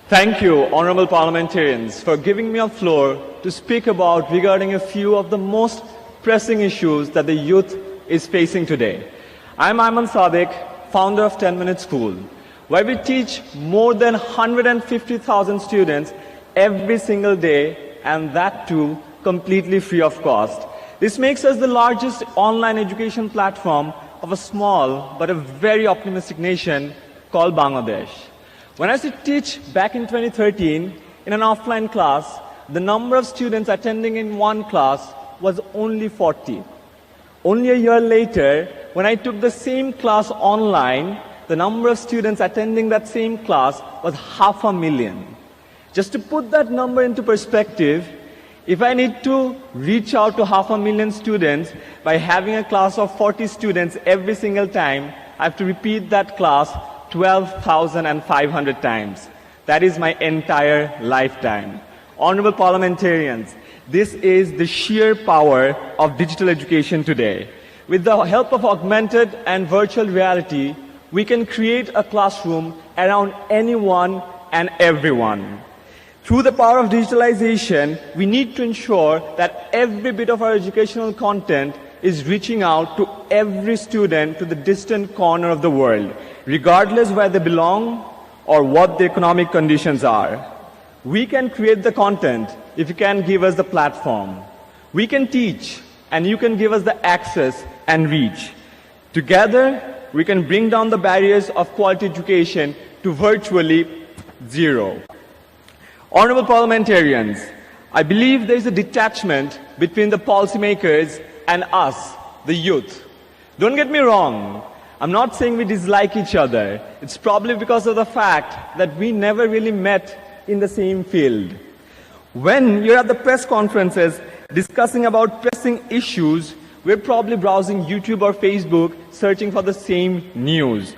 Thank you, honorable parliamentarians, for giving me a floor to speak about regarding a few of the most pressing issues that the youth is facing today. I'm Ayman Sadiq, founder of 10 Minute School, where we teach more than 150,000 students every single day, and that too completely free of cost. This makes us the largest online education platform of a small but a very optimistic nation called Bangladesh. When I used to teach back in 2013 in an offline class, the number of students attending in one class was only 40. Only a year later, when I took the same class online, the number of students attending that same class was 500,000. Just to put that number into perspective, if I need to reach out to 500,000 students by having a class of 40 students every single time, I have to repeat that class 12,500 times. That is my entire lifetime. Honorable parliamentarians, this is the sheer power of digital education today. With the help of augmented and virtual reality, we can create a classroom around anyone and everyone. Through the power of digitalization, we need to ensure that every bit of our educational content is reaching out to every student to the distant corner of the world, regardless where they belong or what the economic conditions are. We can create the content if you can give us the platform. We can teach, and you can give us the access and reach. Together, we can bring down the barriers of quality education to virtually zero. Honorable parliamentarians, I believe there is a detachment between the policymakers and us, the youth. Don't get me wrong, I'm not saying we dislike each other. It's probably because of the fact that we never really met in the same field. When you're at the press conferences discussing about pressing issues, we're probably browsing YouTube or Facebook searching for the same news.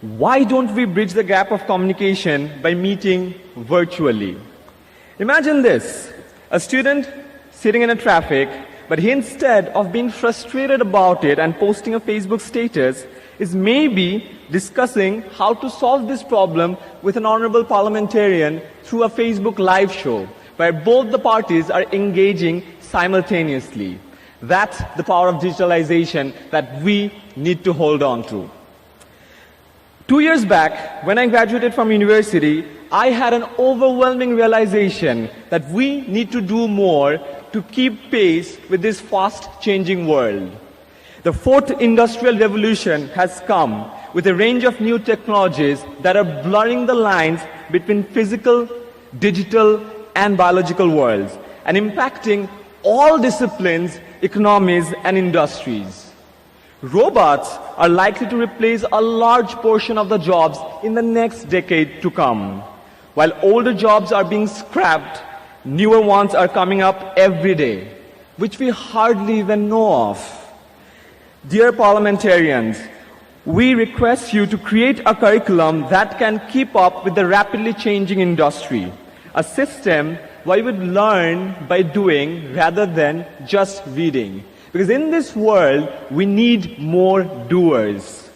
Why don't we bridge the gap of communication by meeting virtually? Imagine this, a student sitting in a traffic, but he, instead of being frustrated about it and posting a Facebook status, is maybe discussing how to solve this problem with an honorable parliamentarian through a Facebook live show, where both the parties are engaging simultaneously. That's the power of digitalization that we need to hold on to. 2 years back, when I graduated from university, I had an overwhelming realization that we need to do more to keep pace with this fast-changing world. The fourth industrial revolution has come with a range of new technologies that are blurring the lines between physical, digital, and biological worlds, and impacting all disciplines, economies, and industries. Robots are likely to replace a large portion of the jobs in the next decade to come. While older jobs are being scrapped, newer ones are coming up every day, which we hardly even know of. Dear parliamentarians, we request you to create a curriculum that can keep up with the rapidly changing industry, a system where you would learn by doing rather than just reading. Because in this world, we need more doers.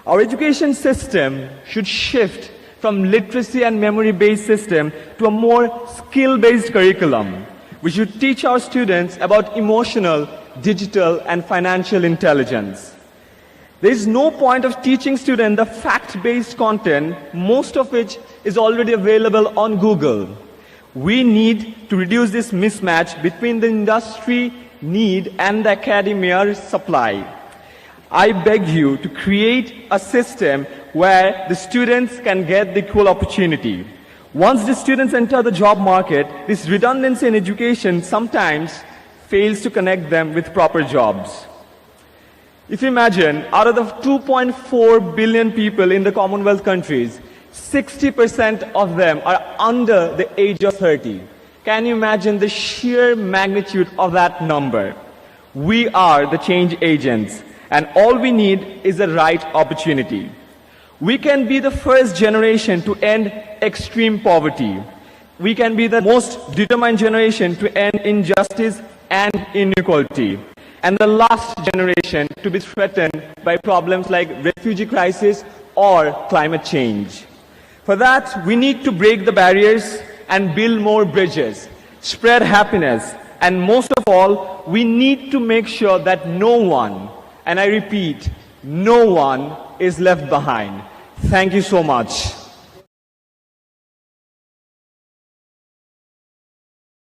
Our education system should shift from literacy and memory-based system to a more skill-based curriculum. We should teach our students about emotional, digital, and financial intelligence. There is no point of teaching students the fact-based content, most of which is already available on Google. We need to reduce this mismatch between the industry need and the academia supply. I beg you to create a system where the students can get the equal opportunity. Once the students enter the job market, this redundancy in education sometimes fails to connect them with proper jobs. If you imagine, out of the 2.4 billion people in the Commonwealth countries, 60% of them are under the age of 30. Can you imagine the sheer magnitude of that number? We are the change agents, and all we need is the right opportunity. We can be the first generation to end extreme poverty. We can be the most determined generation to end injustice and inequality, and the last generation to be threatened by problems like refugee crisis or climate change. For that, we need to break the barriers and build more bridges, spread happiness, and most of all, we need to make sure that no one, and I repeat, no one is left behind. Thank you so much.